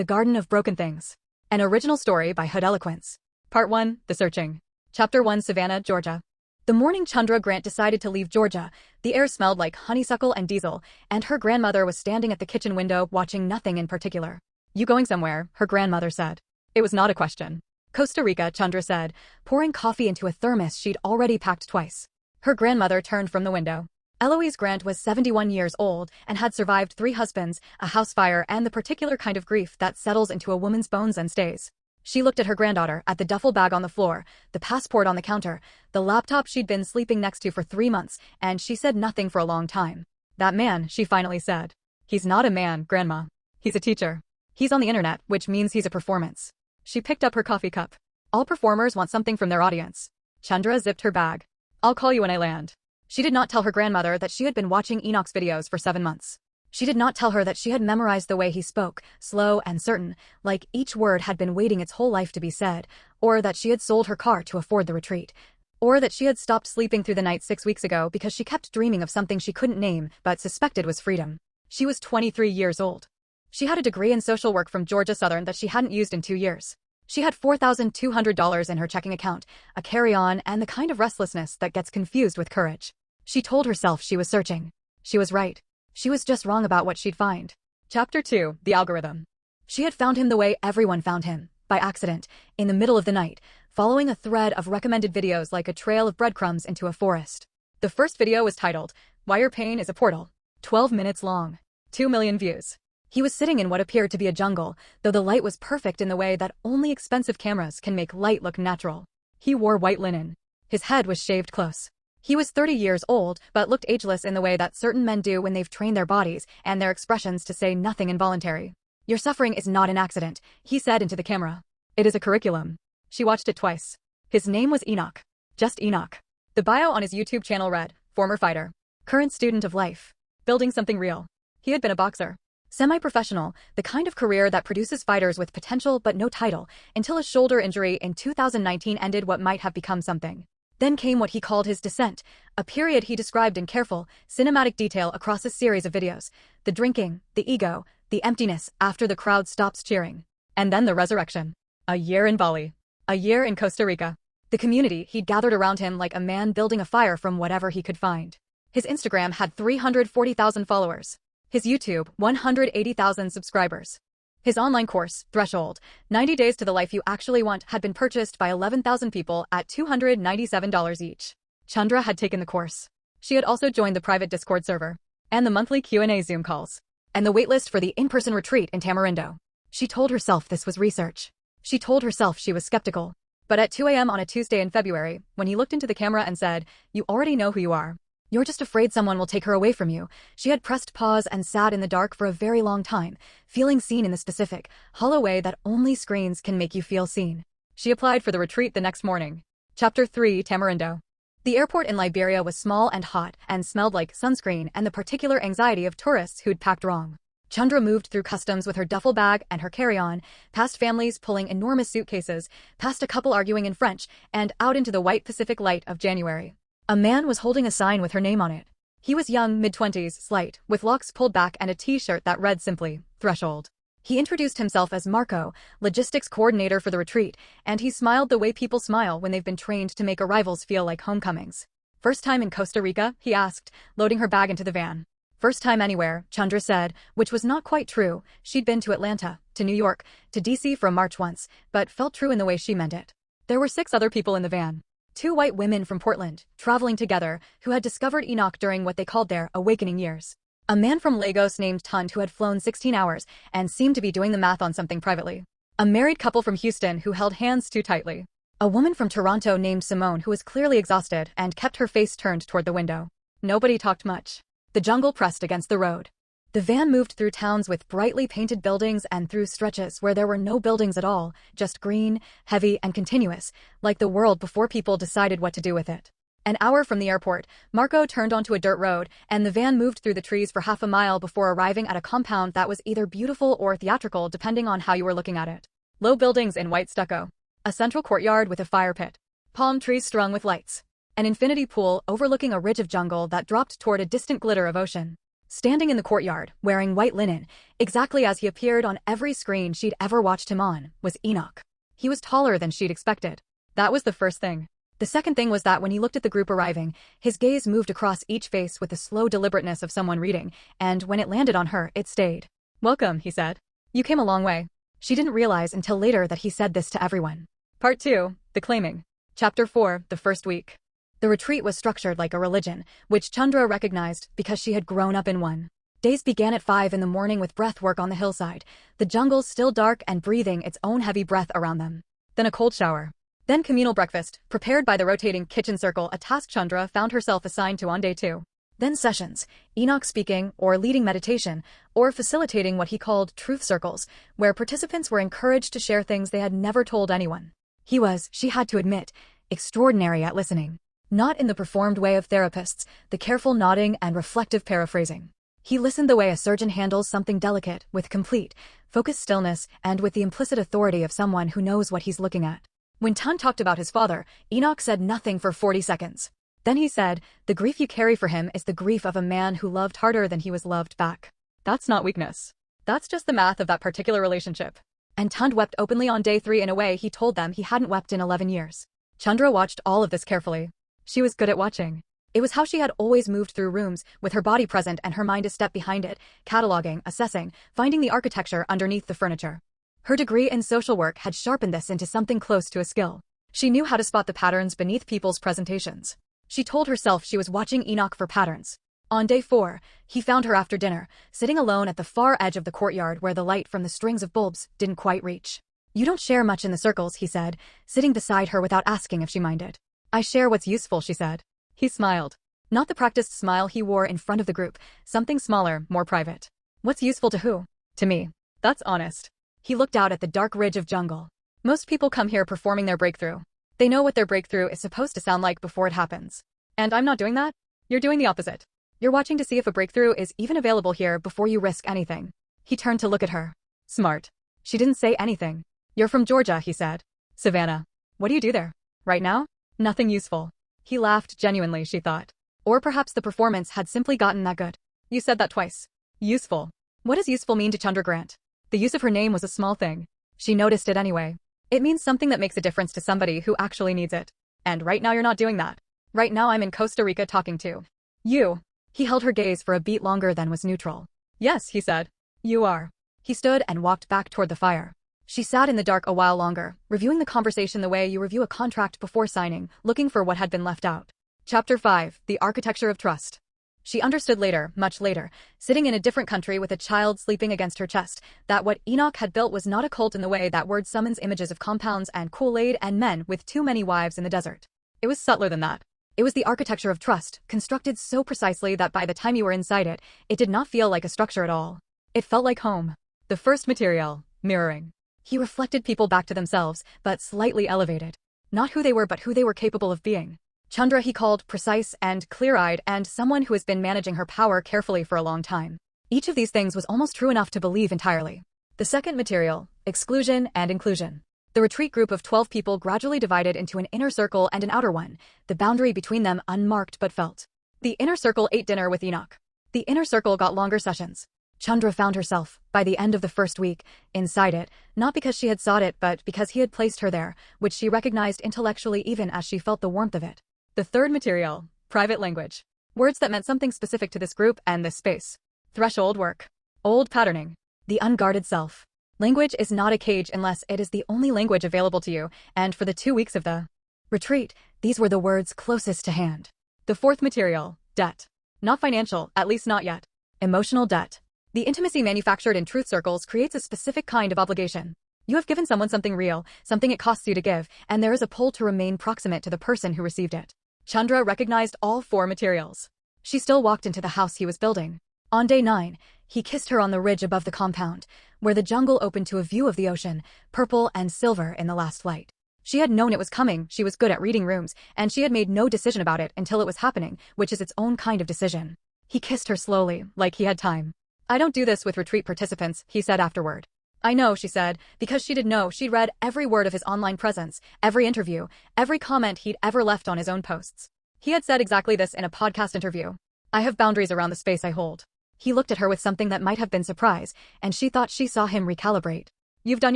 The Garden of Broken Things. An original story by Eloquence. Part 1, The Searching. Chapter 1, Savannah, Georgia. The morning Chandra Grant decided to leave Georgia, the air smelled like honeysuckle and diesel, and her grandmother was standing at the kitchen window watching nothing in particular. "You going somewhere?" her grandmother said. It was not a question. "Costa Rica," Chandra said, pouring coffee into a thermos she'd already packed twice. Her grandmother turned from the window. Eloise Grant was 71 years old and had survived 3 husbands, a house fire, and the particular kind of grief that settles into a woman's bones and stays. She looked at her granddaughter, at the duffel bag on the floor, the passport on the counter, the laptop she'd been sleeping next to for 3 months, and she said nothing for a long time. "That man," she finally said. "He's not a man, Grandma. He's a teacher. He's on the internet, which means he's a performance." She picked up her coffee cup. "All performers want something from their audience." Chandra zipped her bag. "I'll call you when I land." She did not tell her grandmother that she had been watching Enoch's videos for 7 months. She did not tell her that she had memorized the way he spoke, slow and certain, like each word had been waiting its whole life to be said, or that she had sold her car to afford the retreat, or that she had stopped sleeping through the night 6 weeks ago because she kept dreaming of something she couldn't name but suspected was freedom. She was 23 years old. She had a degree in social work from Georgia Southern that she hadn't used in 2 years. She had $4,200 in her checking account, a carry-on, and the kind of restlessness that gets confused with courage. She told herself she was searching. She was right. She was just wrong about what she'd find. Chapter 2, The Algorithm. She had found him the way everyone found him, by accident, in the middle of the night, following a thread of recommended videos like a trail of breadcrumbs into a forest. The first video was titled, "Why Your Pain is a Portal." 12 minutes long. 2 million views. He was sitting in what appeared to be a jungle, though the light was perfect in the way that only expensive cameras can make light look natural. He wore white linen. His head was shaved close. He was 30 years old, but looked ageless in the way that certain men do when they've trained their bodies and their expressions to say nothing involuntary. "Your suffering is not an accident," he said into the camera. "It is a curriculum." She watched it twice. His name was Enoch. Just Enoch. The bio on his YouTube channel read, "Former fighter. Current student of life. Building something real." He had been a boxer. Semi-professional, the kind of career that produces fighters with potential but no title, until a shoulder injury in 2019 ended what might have become something. Then came what he called his descent, a period he described in careful, cinematic detail across a series of videos. The drinking, the ego, the emptiness after the crowd stops cheering. And then the resurrection. A year in Bali. A year in Costa Rica. The community he'd gathered around him like a man building a fire from whatever he could find. His Instagram had 340,000 followers. His YouTube, 180,000 subscribers. His online course, Threshold, 90 Days to the Life You Actually Want, had been purchased by 11,000 people at $297 each. Chandra had taken the course. She had also joined the private Discord server, and the monthly Q&A Zoom calls, and the waitlist for the in-person retreat in Tamarindo. She told herself this was research. She told herself she was skeptical. But at 2 a.m. on a Tuesday in February, when he looked into the camera and said, "You already know who you are. You're just afraid someone will take her away from you," she had pressed pause and sat in the dark for a very long time, feeling seen in the specific, hollow way that only screens can make you feel seen. She applied for the retreat the next morning. Chapter 3, Tamarindo. The airport in Liberia was small and hot and smelled like sunscreen and the particular anxiety of tourists who'd packed wrong. Chandra moved through customs with her duffel bag and her carry-on, past families pulling enormous suitcases, past a couple arguing in French, and out into the white Pacific light of January. A man was holding a sign with her name on it. He was young, mid-20s, slight, with locks pulled back and a t-shirt that read simply, "Threshold." He introduced himself as Marco, logistics coordinator for the retreat, and he smiled the way people smile when they've been trained to make arrivals feel like homecomings. "First time in Costa Rica?" he asked, loading her bag into the van. "First time anywhere," Chandra said, which was not quite true. She'd been to Atlanta, to New York, to DC for a march once, but felt true in the way she meant it. There were 6 other people in the van. 2 white women from Portland, traveling together, who had discovered Enoch during what they called their awakening years. A man from Lagos named Tunt who had flown 16 hours and seemed to be doing the math on something privately. A married couple from Houston who held hands too tightly. A woman from Toronto named Simone who was clearly exhausted and kept her face turned toward the window. Nobody talked much. The jungle pressed against the road. The van moved through towns with brightly painted buildings and through stretches where there were no buildings at all, just green, heavy, and continuous, like the world before people decided what to do with it. An hour from the airport, Marco turned onto a dirt road, and the van moved through the trees for half a mile before arriving at a compound that was either beautiful or theatrical depending on how you were looking at it. Low buildings in white stucco. A central courtyard with a fire pit. Palm trees strung with lights. An infinity pool overlooking a ridge of jungle that dropped toward a distant glitter of ocean. standing in the courtyard, wearing white linen, exactly as he appeared on every screen she'd ever watched him on, was Enoch. He was taller than she'd expected. That was the first thing. The second thing was that when he looked at the group arriving, his gaze moved across each face with the slow deliberateness of someone reading, and when it landed on her, it stayed. "Welcome," he said. "You came a long way." She didn't realize until later that he said this to everyone. Part 2, The Claiming. Chapter 4, The First Week. The retreat was structured like a religion, which Chandra recognized because she had grown up in one. Days began at 5 in the morning with breath work on the hillside, the jungle still dark and breathing its own heavy breath around them. Then a cold shower. Then communal breakfast, prepared by the rotating kitchen circle, a task Chandra found herself assigned to on day 2. Then sessions, Enoch speaking, or leading meditation, or facilitating what he called truth circles, where participants were encouraged to share things they had never told anyone. He was, she had to admit, extraordinary at listening. Not in the performed way of therapists, the careful nodding and reflective paraphrasing. He listened the way a surgeon handles something delicate, with complete, focused stillness and with the implicit authority of someone who knows what he's looking at. When Tun talked about his father, Enoch said nothing for 40 seconds. Then he said, "The grief you carry for him is the grief of a man who loved harder than he was loved back. That's not weakness. That's just the math of that particular relationship." And Tun wept openly on day 3 in a way he told them he hadn't wept in 11 years. Chandra watched all of this carefully. She was good at watching. It was how she had always moved through rooms, with her body present and her mind a step behind it, cataloging, assessing, finding the architecture underneath the furniture. Her degree in social work had sharpened this into something close to a skill. She knew how to spot the patterns beneath people's presentations. She told herself she was watching Enoch for patterns. On day 4, he found her after dinner, sitting alone at the far edge of the courtyard where the light from the strings of bulbs didn't quite reach. "You don't share much in the circles," he said, sitting beside her without asking if she minded. "I share what's useful," she said. He smiled. Not the practiced smile he wore in front of the group, something smaller, more private. "What's useful to who?" "To me. That's honest." He looked out at the dark ridge of jungle. "Most people come here performing their breakthrough. They know what their breakthrough is supposed to sound like before it happens. And I'm not doing that. You're doing the opposite. You're watching to see if a breakthrough is even available here before you risk anything." He turned to look at her. Smart. She didn't say anything. "You're from Georgia," he said. "Savannah. What do you do there? Right now?" "Nothing useful." He laughed genuinely, she thought. Or perhaps the performance had simply gotten that good. "You said that twice. Useful. What does useful mean to Chandra Grant?" The use of her name was a small thing. She noticed it anyway. It means something that makes a difference to somebody who actually needs it. And right now you're not doing that. Right now I'm in Costa Rica talking to you. He held her gaze for a beat longer than was neutral. "Yes," he said. "You are." He stood and walked back toward the fire. She sat in the dark a while longer, reviewing the conversation the way you review a contract before signing, looking for what had been left out. Chapter 5, The Architecture of Trust. She understood later, much later, sitting in a different country with a child sleeping against her chest, that what Enoch had built was not a cult in the way that word summons images of compounds and Kool-Aid and men with too many wives in the desert. It was subtler than that. It was the architecture of trust, constructed so precisely that by the time you were inside it, it did not feel like a structure at all. It felt like home. The first material, mirroring. He reflected people back to themselves, but slightly elevated. Not who they were, but who they were capable of being. Chandra he called precise and clear-eyed, and someone who has been managing her power carefully for a long time. Each of these things was almost true enough to believe entirely. The second material, exclusion and inclusion. The retreat group of 12 people gradually divided into an inner circle and an outer one, the boundary between them unmarked but felt. The inner circle ate dinner with Enoch. The inner circle got longer sessions. Chandra found herself, by the end of the first week, inside it, not because she had sought it but because he had placed her there, which she recognized intellectually even as she felt the warmth of it. The third material, private language. Words that meant something specific to this group and this space. Threshold work. Old patterning. The unguarded self. Language is not a cage unless it is the only language available to you, and for the 2 weeks of the retreat, these were the words closest to hand. The fourth material, debt. Not financial, at least not yet. Emotional debt. The intimacy manufactured in truth circles creates a specific kind of obligation. You have given someone something real, something it costs you to give, and there is a pull to remain proximate to the person who received it. Chandra recognized all 4 materials. She still walked into the house he was building. On day 9, he kissed her on the ridge above the compound, where the jungle opened to a view of the ocean, purple and silver in the last light. She had known it was coming, she was good at reading rooms, and she had made no decision about it until it was happening, which is its own kind of decision. He kissed her slowly, like he had time. "I don't do this with retreat participants," he said afterward. "I know," she said, because she did know she'd read every word of his online presence, every interview, every comment he'd ever left on his own posts. He had said exactly this in a podcast interview. "I have boundaries around the space I hold." He looked at her with something that might have been surprise, and she thought she saw him recalibrate. You've done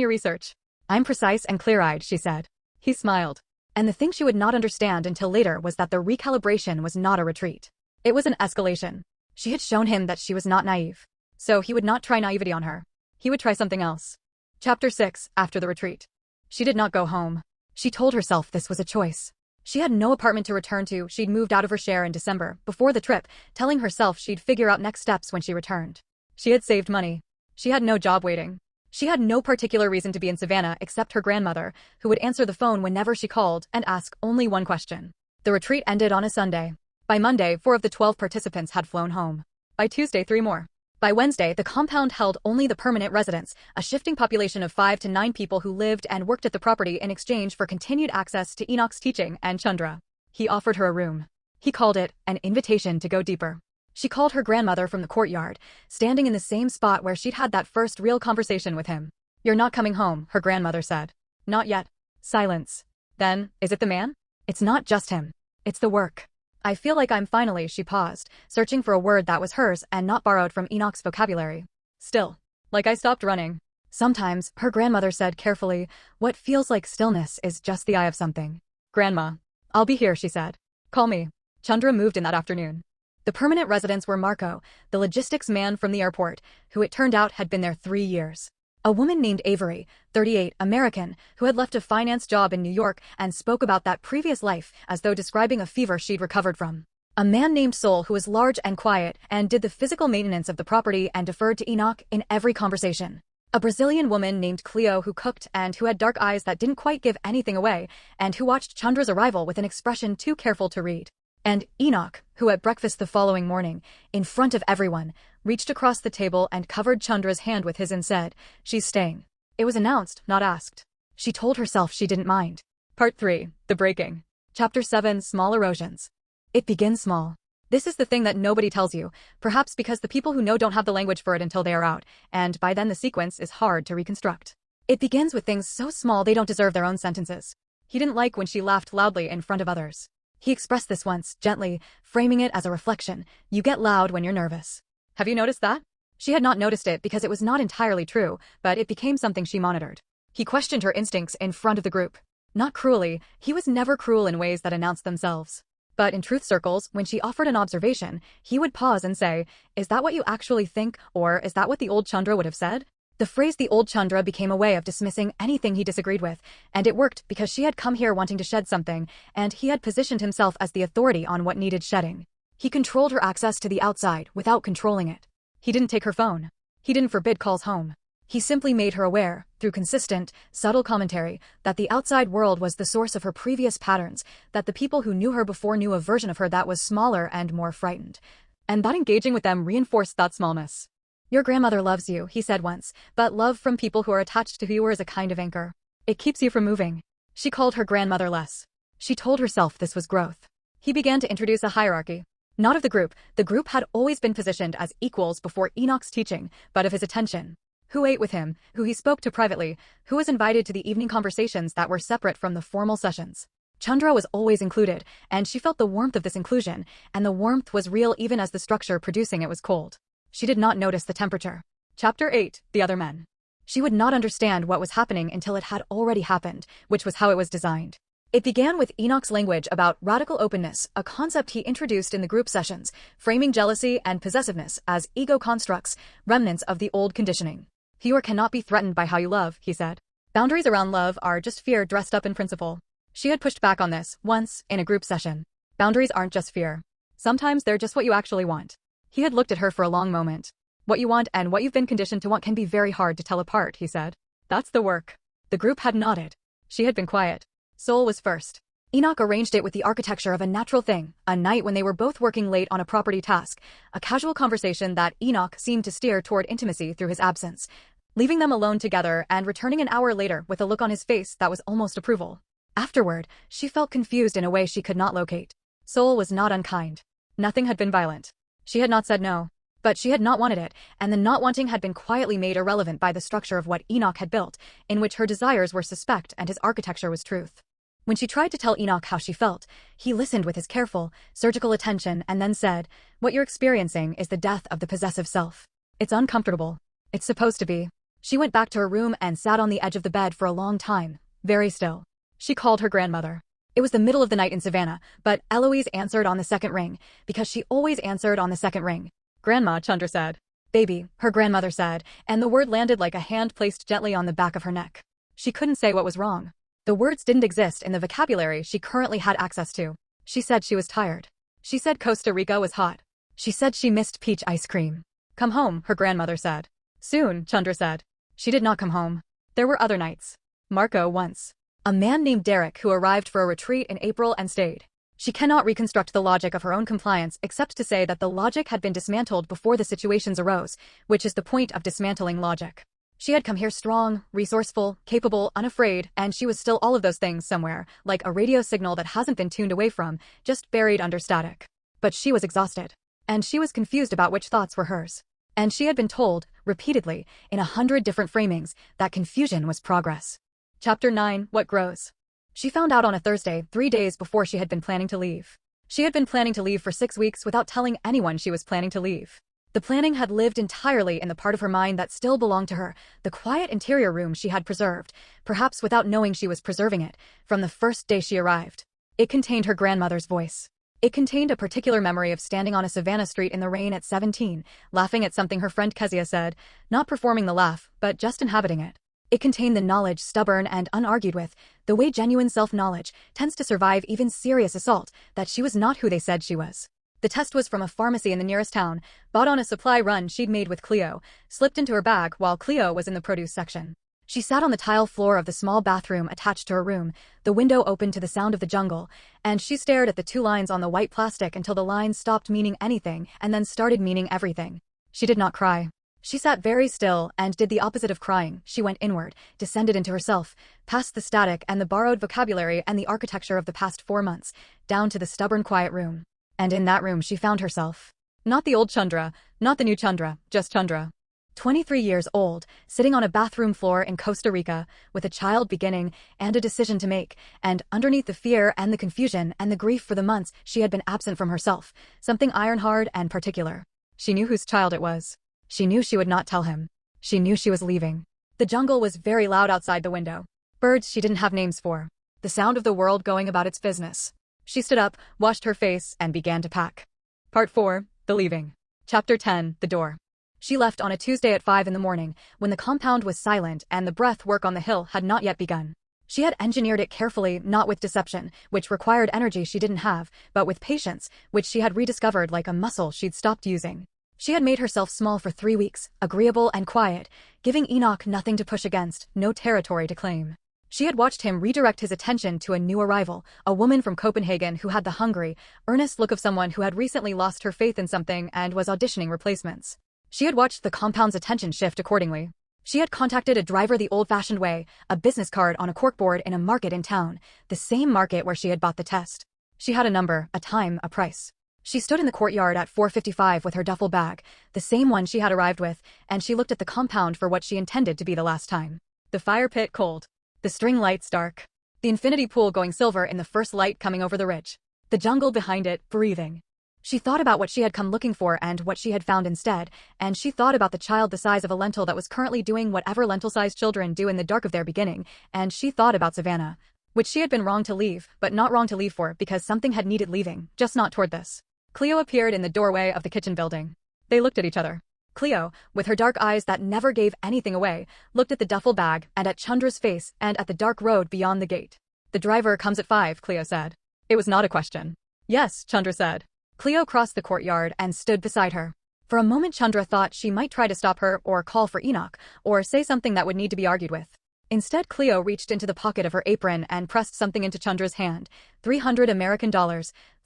your research. I'm precise and clear-eyed, she said. He smiled. And the thing she would not understand until later was that the recalibration was not a retreat. It was an escalation. She had shown him that she was not naive. So he would not try naivety on her. He would try something else. Chapter 6, After the Retreat. She did not go home. She told herself this was a choice. She had no apartment to return to. She'd moved out of her share in December, before the trip, telling herself she'd figure out next steps when she returned. She had saved money. She had no job waiting. She had no particular reason to be in Savannah except her grandmother, who would answer the phone whenever she called and ask only one question. The retreat ended on a Sunday. By Monday, 4 of the 12 participants had flown home. By Tuesday, 3 more. By Wednesday, the compound held only the permanent residents, a shifting population of 5 to 9 people who lived and worked at the property in exchange for continued access to Enoch's teaching and Chandra. He offered her a room. He called it an invitation to go deeper. She called her grandmother from the courtyard, standing in the same spot where she'd had that first real conversation with him. You're not coming home, her grandmother said. Not yet. Silence. Then, is it the man? It's not just him. It's the work. I feel like I'm finally, she paused, searching for a word that was hers and not borrowed from Enoch's vocabulary. Still. Like I stopped running. Sometimes, her grandmother said carefully, what feels like stillness is just the eye of something. Grandma. I'll be here, she said. Call me. Chandra moved in that afternoon. The permanent residents were Marco, the logistics man from the airport, who it turned out had been there 3 years. A woman named Avery, 38, American, who had left a finance job in New York and spoke about that previous life as though describing a fever she'd recovered from. A man named Sol, who was large and quiet and did the physical maintenance of the property and deferred to Enoch in every conversation. A Brazilian woman named Cleo who cooked and who had dark eyes that didn't quite give anything away and who watched Chandra's arrival with an expression too careful to read. And Enoch, who at breakfast the following morning, in front of everyone, reached across the table and covered Chandra's hand with his and said, she's staying. It was announced, not asked. She told herself she didn't mind. Part 3, The Breaking. Chapter 7, Small Erosions. It begins small. This is the thing that nobody tells you, perhaps because the people who know don't have the language for it until they are out, and by then the sequence is hard to reconstruct. It begins with things so small they don't deserve their own sentences. He didn't like when she laughed loudly in front of others. He expressed this once, gently, framing it as a reflection. You get loud when you're nervous. Have you noticed that? She had not noticed it because it was not entirely true, but it became something she monitored. He questioned her instincts in front of the group. Not cruelly, he was never cruel in ways that announced themselves. But in truth circles, when she offered an observation, he would pause and say, is that what you actually think, or is that what the old Chandra would have said? The phrase the old Chandra became a way of dismissing anything he disagreed with, and it worked because she had come here wanting to shed something, and he had positioned himself as the authority on what needed shedding. He controlled her access to the outside without controlling it. He didn't take her phone. He didn't forbid calls home. He simply made her aware, through consistent, subtle commentary, that the outside world was the source of her previous patterns, that the people who knew her before knew a version of her that was smaller and more frightened. And that engaging with them reinforced that smallness. Your grandmother loves you, he said once, but love from people who are attached to who you are is a kind of anchor. It keeps you from moving. She called her grandmother less. She told herself this was growth. He began to introduce a hierarchy. Not of the group had always been positioned as equals before Enoch's teaching, but of his attention. Who ate with him, who he spoke to privately, who was invited to the evening conversations that were separate from the formal sessions. Chandra was always included, and she felt the warmth of this inclusion, and the warmth was real even as the structure producing it was cold. She did not notice the temperature. Chapter 8, The Other Men. She would not understand what was happening until it had already happened, which was how it was designed. It began with Enoch's language about radical openness, a concept he introduced in the group sessions, framing jealousy and possessiveness as ego constructs, remnants of the old conditioning. You or cannot be threatened by how you love, he said. Boundaries around love are just fear dressed up in principle. She had pushed back on this, once, in a group session. Boundaries aren't just fear. Sometimes they're just what you actually want. He had looked at her for a long moment. What you want and what you've been conditioned to want can be very hard to tell apart, he said. That's the work. The group had nodded. She had been quiet. Soul was first. Enoch arranged it with the architecture of a natural thing, a night when they were both working late on a property task, a casual conversation that Enoch seemed to steer toward intimacy through his absence, leaving them alone together and returning an hour later with a look on his face that was almost approval. Afterward, she felt confused in a way she could not locate. Soul was not unkind. Nothing had been violent. She had not said no. But she had not wanted it, and the not wanting had been quietly made irrelevant by the structure of what Enoch had built, in which her desires were suspect and his architecture was truth. When she tried to tell Enoch how she felt, he listened with his careful, surgical attention and then said, "What you're experiencing is the death of the possessive self. It's uncomfortable. It's supposed to be." She went back to her room and sat on the edge of the bed for a long time, very still. She called her grandmother. It was the middle of the night in Savannah, but Eloise answered on the second ring, because she always answered on the second ring. "Grandma," Chandra said. "Baby," her grandmother said, and the word landed like a hand placed gently on the back of her neck. She couldn't say what was wrong. The words didn't exist in the vocabulary she currently had access to. She said she was tired. She said Costa Rica was hot. She said she missed peach ice cream. "Come home," her grandmother said. "Soon," Chandra said. She did not come home. There were other nights. Marco once. A man named Derek who arrived for a retreat in April and stayed. She cannot reconstruct the logic of her own compliance except to say that the logic had been dismantled before the situations arose, which is the point of dismantling logic. She had come here strong, resourceful, capable, unafraid, and she was still all of those things somewhere, like a radio signal that hasn't been tuned away from, just buried under static. But she was exhausted. And she was confused about which thoughts were hers. And she had been told, repeatedly, in 100 different framings, that confusion was progress. Chapter 9, What Grows. She found out on a Thursday, 3 days before she had been planning to leave. She had been planning to leave for 6 weeks without telling anyone she was planning to leave. The planning had lived entirely in the part of her mind that still belonged to her, the quiet interior room she had preserved, perhaps without knowing she was preserving it, from the first day she arrived. It contained her grandmother's voice. It contained a particular memory of standing on a Savannah street in the rain at 17, laughing at something her friend Kezia said, not performing the laugh, but just inhabiting it. It contained the knowledge stubborn and unargued with, the way genuine self-knowledge tends to survive even serious assault, that she was not who they said she was. The test was from a pharmacy in the nearest town, bought on a supply run she'd made with Cleo, slipped into her bag while Cleo was in the produce section. She sat on the tile floor of the small bathroom attached to her room, the window open to the sound of the jungle, and she stared at the 2 lines on the white plastic until the lines stopped meaning anything and then started meaning everything. She did not cry. She sat very still and did the opposite of crying. She went inward, descended into herself, past the static and the borrowed vocabulary and the architecture of the past 4 months, down to the stubborn quiet room. And in that room she found herself. Not the old Chandra, not the new Chandra, just Chandra. 23 years old, sitting on a bathroom floor in Costa Rica, with a child beginning and a decision to make, and underneath the fear and the confusion and the grief for the months she had been absent from herself, something iron-hard and particular. She knew whose child it was. She knew she would not tell him. She knew she was leaving. The jungle was very loud outside the window. Birds she didn't have names for. The sound of the world going about its business. She stood up, washed her face, and began to pack. Part 4, The Leaving. Chapter 10, The Door. She left on a Tuesday at 5 in the morning, when the compound was silent and the breath work on the hill had not yet begun. She had engineered it carefully, not with deception, which required energy she didn't have, but with patience, which she had rediscovered like a muscle she'd stopped using. She had made herself small for 3 weeks, agreeable and quiet, giving Enoch nothing to push against, no territory to claim. She had watched him redirect his attention to a new arrival, a woman from Copenhagen who had the hungry, earnest look of someone who had recently lost her faith in something and was auditioning replacements. She had watched the compound's attention shift accordingly. She had contacted a driver the old-fashioned way, a business card on a corkboard in a market in town, the same market where she had bought the test. She had a number, a time, a price. She stood in the courtyard at 4:55 with her duffel bag, the same one she had arrived with, and she looked at the compound for what she intended to be the last time. The fire pit cold. The string lights dark. The infinity pool going silver in the first light coming over the ridge. The jungle behind it, breathing. She thought about what she had come looking for and what she had found instead, and she thought about the child the size of a lentil that was currently doing whatever lentil-sized children do in the dark of their beginning, and she thought about Savannah, which she had been wrong to leave, but not wrong to leave for because something had needed leaving, just not toward this. Cleo appeared in the doorway of the kitchen building. They looked at each other. Cleo, with her dark eyes that never gave anything away, looked at the duffel bag and at Chandra's face and at the dark road beyond the gate. "The driver comes at 5, Cleo said. It was not a question. "Yes," Chandra said. Cleo crossed the courtyard and stood beside her. For a moment Chandra thought she might try to stop her or call for Enoch, or say something that would need to be argued with. Instead Cleo reached into the pocket of her apron and pressed something into Chandra's hand, $300 American,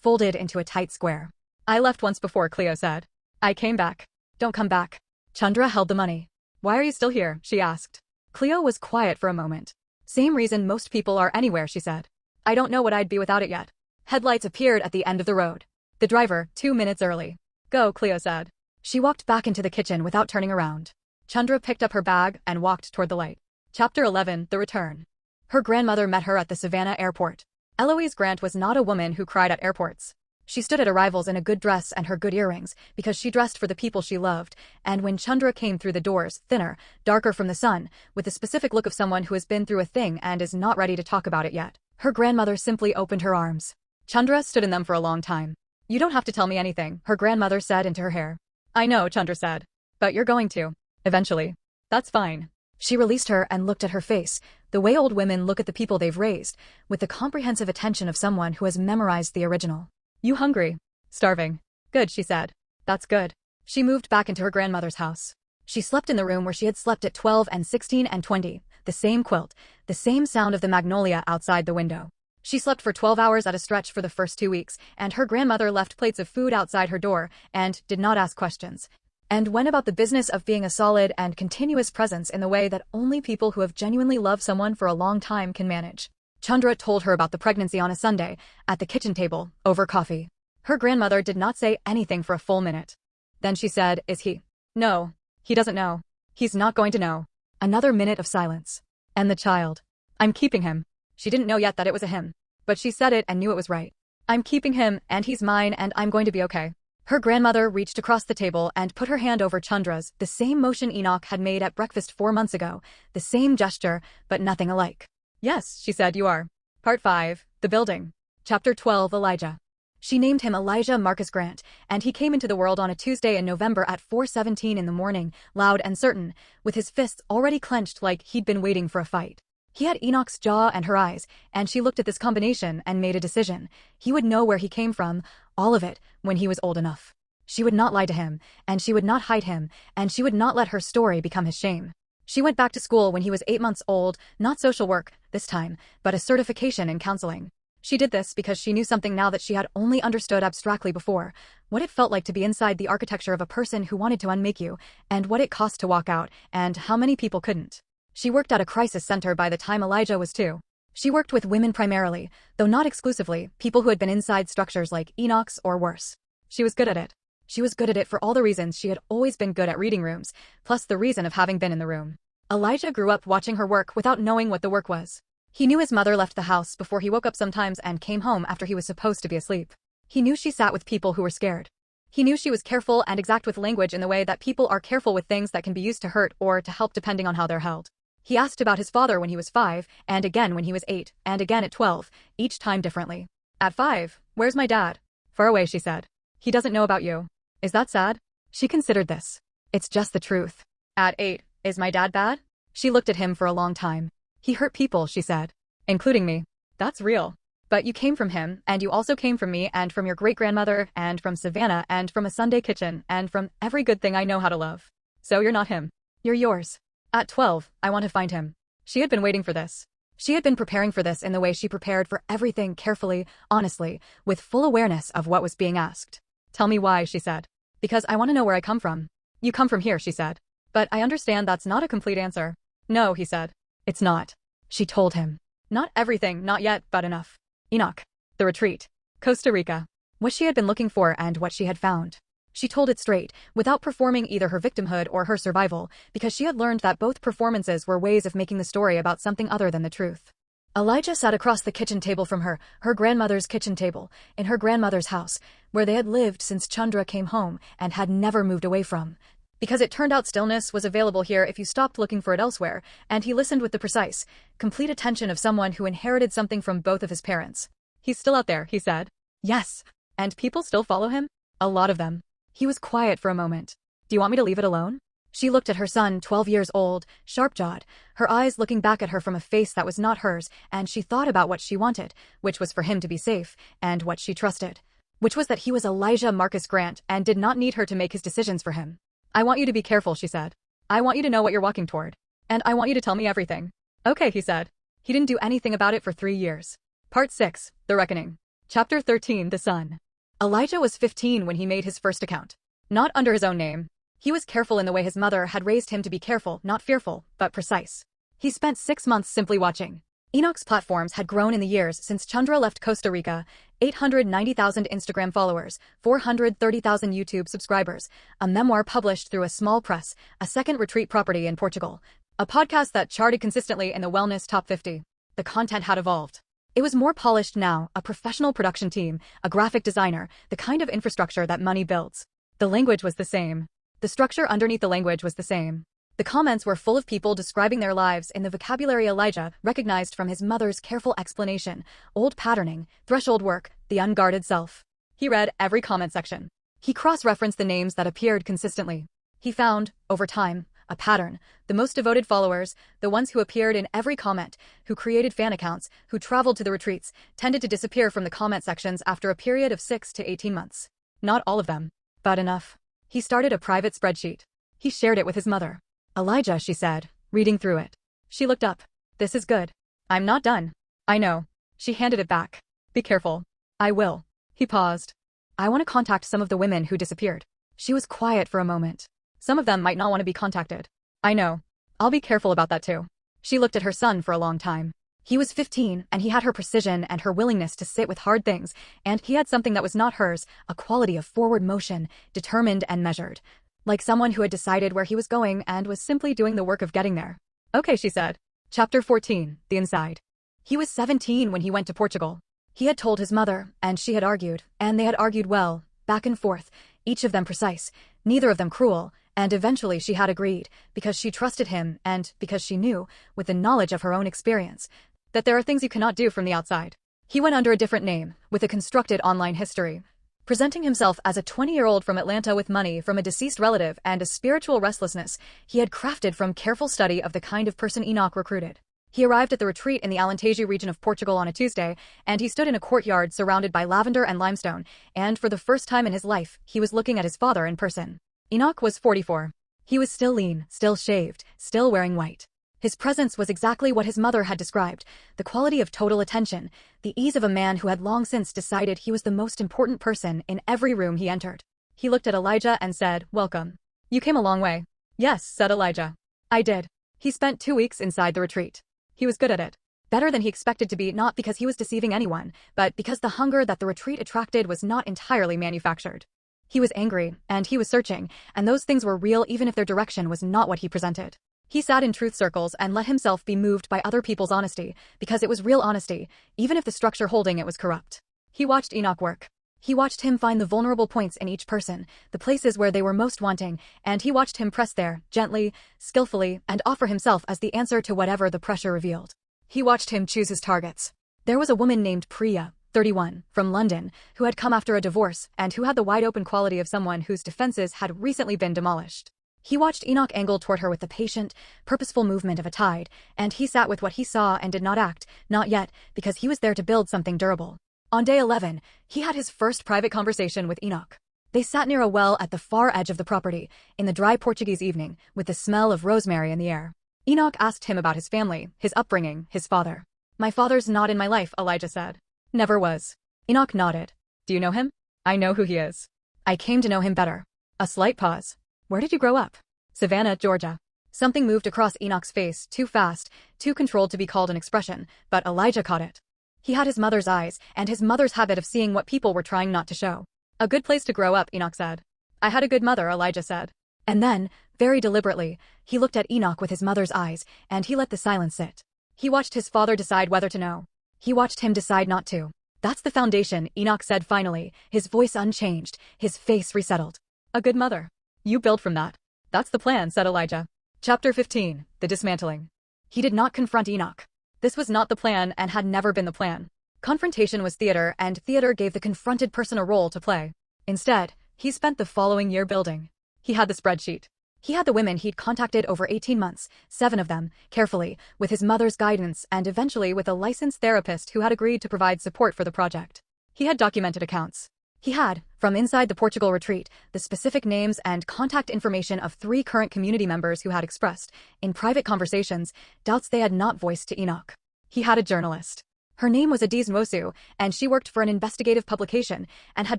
folded into a tight square. "I left once before," Cleo said. "I came back." "Don't come back." Chandra held the money. "Why are you still here?" she asked. Cleo was quiet for a moment. "Same reason most people are anywhere," she said. "I don't know what I'd be without it yet." Headlights appeared at the end of the road. The driver, 2 minutes early. "Go," Cleo said. She walked back into the kitchen without turning around. Chandra picked up her bag and walked toward the light. Chapter 11, The Return. Her grandmother met her at the Savannah airport. Eloise Grant was not a woman who cried at airports. She stood at arrivals in a good dress and her good earrings, because she dressed for the people she loved, and when Chandra came through the doors, thinner, darker from the sun, with the specific look of someone who has been through a thing and is not ready to talk about it yet, her grandmother simply opened her arms. Chandra stood in them for a long time. "You don't have to tell me anything," her grandmother said into her hair. "I know," Chandra said. "But you're going to. Eventually. That's fine." She released her and looked at her face, the way old women look at the people they've raised, with the comprehensive attention of someone who has memorized the original. "You hungry?" "Starving." "Good," she said. "That's good." She moved back into her grandmother's house. She slept in the room where she had slept at 12 and 16 and 20, the same quilt, the same sound of the magnolia outside the window. She slept for 12 hours at a stretch for the first 2 weeks, and her grandmother left plates of food outside her door and did not ask questions, and went about the business of being a solid and continuous presence in the way that only people who have genuinely loved someone for a long time can manage. Chandra told her about the pregnancy on a Sunday, at the kitchen table, over coffee. Her grandmother did not say anything for a full minute. Then she said, "Is he?" "No. He doesn't know. He's not going to know." Another minute of silence. "And the child?" "I'm keeping him." She didn't know yet that it was a him. But she said it and knew it was right. "I'm keeping him, and he's mine, and I'm going to be okay." Her grandmother reached across the table and put her hand over Chandra's, the same motion Enoch had made at breakfast 4 months ago, the same gesture, but nothing alike. "Yes," she said, "you are." Part 5, The Building. Chapter 12, Elijah. She named him Elijah Marcus Grant, and he came into the world on a Tuesday in November at 4:17 in the morning, loud and certain, with his fists already clenched like he'd been waiting for a fight. He had Enoch's jaw and her eyes, and she looked at this combination and made a decision. He would know where he came from, all of it, when he was old enough. She would not lie to him, and she would not hide him, and she would not let her story become his shame. She went back to school when he was 8 months old, not social work, this time, but a certification in counseling. She did this because she knew something now that she had only understood abstractly before, what it felt like to be inside the architecture of a person who wanted to unmake you, and what it cost to walk out, and how many people couldn't. She worked at a crisis center by the time Elijah was 2. She worked with women primarily, though not exclusively, people who had been inside structures like Enoch's or worse. She was good at it. She was good at it for all the reasons she had always been good at reading rooms, plus the reason of having been in the room. Elijah grew up watching her work without knowing what the work was. He knew his mother left the house before he woke up sometimes and came home after he was supposed to be asleep. He knew she sat with people who were scared. He knew she was careful and exact with language in the way that people are careful with things that can be used to hurt or to help depending on how they're held. He asked about his father when he was 5, and again when he was 8, and again at 12, each time differently. At 5, "Where's my dad?" "Far away," she said. "He doesn't know about you." "Is that sad?" She considered this. "It's just the truth." At 8, "Is my dad bad?" She looked at him for a long time. "He hurt people," she said. "Including me." "That's real. But you came from him, and you also came from me, and from your great-grandmother, and from Savannah, and from a Sunday kitchen, and from every good thing I know how to love. So you're not him. You're yours." At 12, "I want to find him." She had been waiting for this. She had been preparing for this in the way she prepared for everything carefully, honestly, with full awareness of what was being asked. "Tell me why," she said. "Because I want to know where I come from." "You come from here," she said. "But I understand that's not a complete answer." "No," he said. "It's not." She told him. Not everything, not yet, but enough. Enoch. The retreat. Costa Rica. What she had been looking for and what she had found. She told it straight, without performing either her victimhood or her survival, because she had learned that both performances were ways of making the story about something other than the truth. Elijah sat across the kitchen table from her, her grandmother's kitchen table, in her grandmother's house, where they had lived since Chandra came home and had never moved away from. Because it turned out stillness was available here if you stopped looking for it elsewhere, and he listened with the precise, complete attention of someone who inherited something from both of his parents. "He's still out there," he said. "Yes. And people still follow him? A lot of them." He was quiet for a moment. "Do you want me to leave it alone?" She looked at her son, 12 years old, sharp-jawed, her eyes looking back at her from a face that was not hers, and she thought about what she wanted, which was for him to be safe, and what she trusted, which was that he was Elijah Marcus Grant and did not need her to make his decisions for him. "I want you to be careful," she said. "I want you to know what you're walking toward. And I want you to tell me everything." "Okay," he said. He didn't do anything about it for 3 years. Part 6, The Reckoning. Chapter 13, The Sun. Elijah was 15 when he made his first account. Not under his own name. He was careful in the way his mother had raised him to be careful, not fearful, but precise. He spent 6 months simply watching. Enoch's platforms had grown in the years since Chandra left Costa Rica, 890,000 Instagram followers, 430,000 YouTube subscribers, a memoir published through a small press, a second retreat property in Portugal, a podcast that charted consistently in the wellness top 50. The content had evolved. It was more polished now, a professional production team, a graphic designer, the kind of infrastructure that money builds. The language was the same. The structure underneath the language was the same. The comments were full of people describing their lives in the vocabulary Elijah recognized from his mother's careful explanation, old patterning, threshold work, the unguarded self. He read every comment section. He cross-referenced the names that appeared consistently. He found, over time, a pattern. The most devoted followers, the ones who appeared in every comment, who created fan accounts, who traveled to the retreats, tended to disappear from the comment sections after a period of 6 to 18 months. Not all of them, but enough. He started a private spreadsheet. He shared it with his mother. Elijah, she said, reading through it. She looked up. This is good. I'm not done. I know. She handed it back. Be careful. I will. He paused. I want to contact some of the women who disappeared. She was quiet for a moment. Some of them might not want to be contacted. I know. I'll be careful about that too. She looked at her son for a long time. He was 15, and he had her precision and her willingness to sit with hard things, and he had something that was not hers, a quality of forward motion, determined and measured. Like someone who had decided where he was going and was simply doing the work of getting there. Okay, she said. Chapter 14, The Inside. He was 17 when he went to Portugal. He had told his mother, and she had argued, and they had argued well, back and forth, each of them precise, neither of them cruel, and eventually she had agreed, because she trusted him and because she knew, with the knowledge of her own experience, that there are things you cannot do from the outside. He went under a different name, with a constructed online history, presenting himself as a 20-year-old from Atlanta with money from a deceased relative and a spiritual restlessness he had crafted from careful study of the kind of person Enoch recruited. He arrived at the retreat in the Alentejo region of Portugal on a Tuesday, and he stood in a courtyard surrounded by lavender and limestone, and for the first time in his life, he was looking at his father in person. Enoch was 44. He was still lean, still shaved, still wearing white. His presence was exactly what his mother had described, the quality of total attention, the ease of a man who had long since decided he was the most important person in every room he entered. He looked at Elijah and said, "Welcome. You came a long way." "Yes," said Elijah. "I did." He spent 2 weeks inside the retreat. He was good at it. Better than he expected to be, not because he was deceiving anyone, but because the hunger that the retreat attracted was not entirely manufactured. He was angry, and he was searching, and those things were real even if their direction was not what he presented. He sat in truth circles and let himself be moved by other people's honesty, because it was real honesty, even if the structure holding it was corrupt. He watched Enoch work. He watched him find the vulnerable points in each person, the places where they were most wanting, and he watched him press there, gently, skillfully, and offer himself as the answer to whatever the pressure revealed. He watched him choose his targets. There was a woman named Priya, 31, from London, who had come after a divorce and who had the wide-open quality of someone whose defenses had recently been demolished. He watched Enoch angle toward her with the patient, purposeful movement of a tide, and he sat with what he saw and did not act, not yet, because he was there to build something durable. On day 11, he had his first private conversation with Enoch. They sat near a well at the far edge of the property, in the dry Portuguese evening, with the smell of rosemary in the air. Enoch asked him about his family, his upbringing, his father. "My father's not in my life," Elijah said. "Never was." Enoch nodded. "Do you know him?" "I know who he is. I came to know him better." A slight pause. "Where did you grow up?" "Savannah, Georgia." Something moved across Enoch's face, too fast, too controlled to be called an expression, but Elijah caught it. He had his mother's eyes, and his mother's habit of seeing what people were trying not to show. "A good place to grow up," Enoch said. "I had a good mother," Elijah said. And then, very deliberately, he looked at Enoch with his mother's eyes, and he let the silence sit. He watched his father decide whether to know. He watched him decide not to. "That's the foundation," Enoch said finally, his voice unchanged, his face resettled. "A good mother. You build from that." "That's the plan," said Elijah. Chapter 15, The Dismantling. He did not confront Enoch. This was not the plan and had never been the plan. Confrontation was theater, and theater gave the confronted person a role to play. Instead, he spent the following year building. He had the spreadsheet. He had the women he'd contacted over 18 months, 7 of them, carefully, with his mother's guidance and eventually with a licensed therapist who had agreed to provide support for the project. He had documented accounts. He had, from inside the Portugal retreat, the specific names and contact information of 3 current community members who had expressed, in private conversations, doubts they had not voiced to Enoch. He had a journalist. Her name was Adiz Mosu, and she worked for an investigative publication and had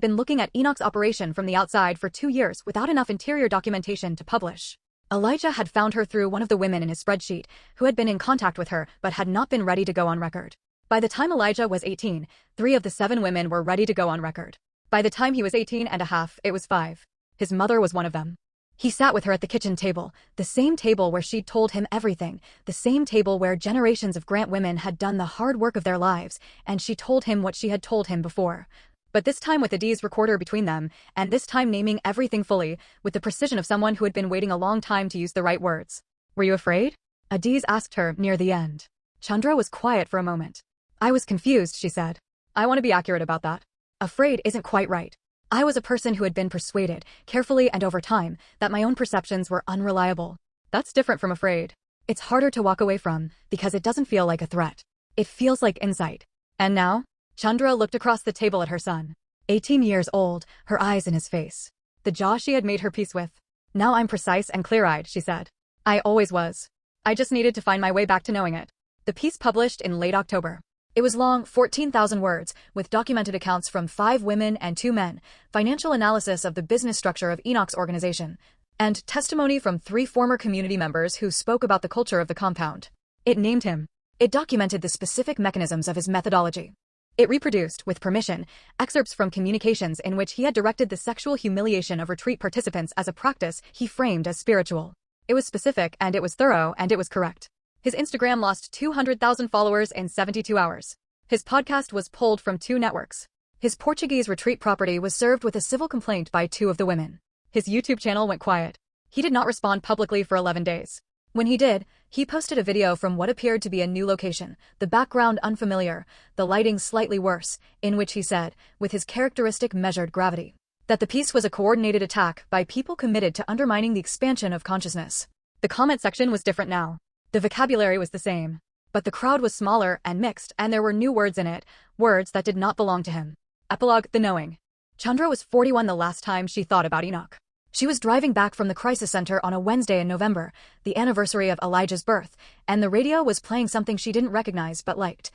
been looking at Enoch's operation from the outside for 2 years without enough interior documentation to publish. Elijah had found her through one of the women in his spreadsheet, who had been in contact with her but had not been ready to go on record. By the time Elijah was 18, 3 of the 7 women were ready to go on record. By the time he was 18 and a half, it was 5. His mother was one of them. He sat with her at the kitchen table, the same table where she'd told him everything, the same table where generations of Grant women had done the hard work of their lives, and she told him what she had told him before. But this time with Adi's recorder between them, and this time naming everything fully, with the precision of someone who had been waiting a long time to use the right words. "Were you afraid?" Adiz asked her near the end. Chandra was quiet for a moment. "I was confused," she said. "I want to be accurate about that. Afraid isn't quite right. I was a person who had been persuaded, carefully and over time, that my own perceptions were unreliable. That's different from afraid. It's harder to walk away from, because it doesn't feel like a threat. It feels like insight." "And now?" Chandra looked across the table at her son. 18 years old, her eyes in his face. The jaw she had made her peace with. "Now I'm precise and clear-eyed," she said. "I always was. I just needed to find my way back to knowing it." The piece published in late October. It was long, 14,000 words, with documented accounts from 5 women and 2 men, financial analysis of the business structure of Enoch's organization, and testimony from 3 former community members who spoke about the culture of the compound. It named him. It documented the specific mechanisms of his methodology. It reproduced, with permission, excerpts from communications in which he had directed the sexual humiliation of retreat participants as a practice he framed as spiritual. It was specific, and it was thorough, and it was correct. His Instagram lost 200,000 followers in 72 hours. His podcast was pulled from 2 networks. His Portuguese retreat property was served with a civil complaint by 2 of the women. His YouTube channel went quiet. He did not respond publicly for 11 days. When he did, he posted a video from what appeared to be a new location, the background unfamiliar, the lighting slightly worse, in which he said, with his characteristic measured gravity, that the piece was a coordinated attack by people committed to undermining the expansion of consciousness. The comment section was different now. The vocabulary was the same. But the crowd was smaller and mixed, and there were new words in it, words that did not belong to him. Epilogue: The Knowing. Chandra was 41 the last time she thought about Enoch. She was driving back from the crisis center on a Wednesday in November, the anniversary of Elijah's birth, and the radio was playing something she didn't recognize but liked.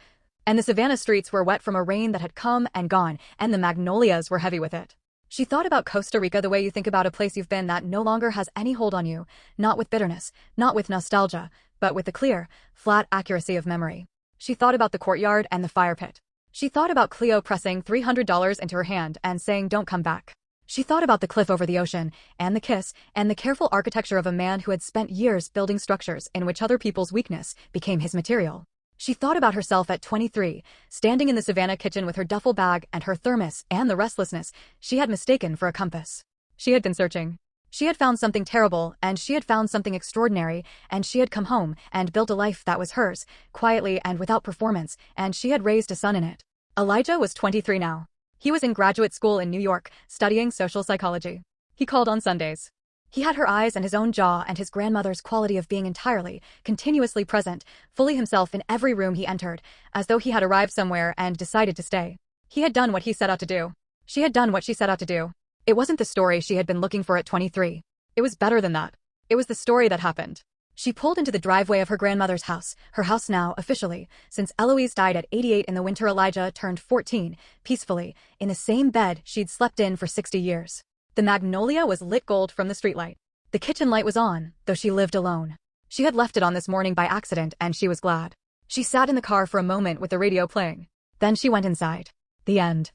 And the Savannah streets were wet from a rain that had come and gone, and the magnolias were heavy with it. She thought about Costa Rica the way you think about a place you've been that no longer has any hold on you, not with bitterness, not with nostalgia, but with the clear, flat accuracy of memory. She thought about the courtyard and the fire pit. She thought about Cleo pressing $300 into her hand and saying, "Don't come back." She thought about the cliff over the ocean, and the kiss, and the careful architecture of a man who had spent years building structures in which other people's weakness became his material. She thought about herself at 23, standing in the Savannah kitchen with her duffel bag and her thermos and the restlessness she had mistaken for a compass. She had been searching. She had found something terrible, and she had found something extraordinary, and she had come home and built a life that was hers, quietly and without performance, and she had raised a son in it. Elijah was 23 now. He was in graduate school in New York, studying social psychology. He called on Sundays. He had her eyes and his own jaw and his grandmother's quality of being entirely, continuously present, fully himself in every room he entered, as though he had arrived somewhere and decided to stay. He had done what he set out to do. She had done what she set out to do. It wasn't the story she had been looking for at 23. It was better than that. It was the story that happened. She pulled into the driveway of her grandmother's house, her house now, officially, since Eloise died at 88 in the winter Elijah turned 14, peacefully, in the same bed she'd slept in for 60 years. The magnolia was lit gold from the streetlight. The kitchen light was on, though she lived alone. She had left it on this morning by accident, and she was glad. She sat in the car for a moment with the radio playing. Then she went inside. The end.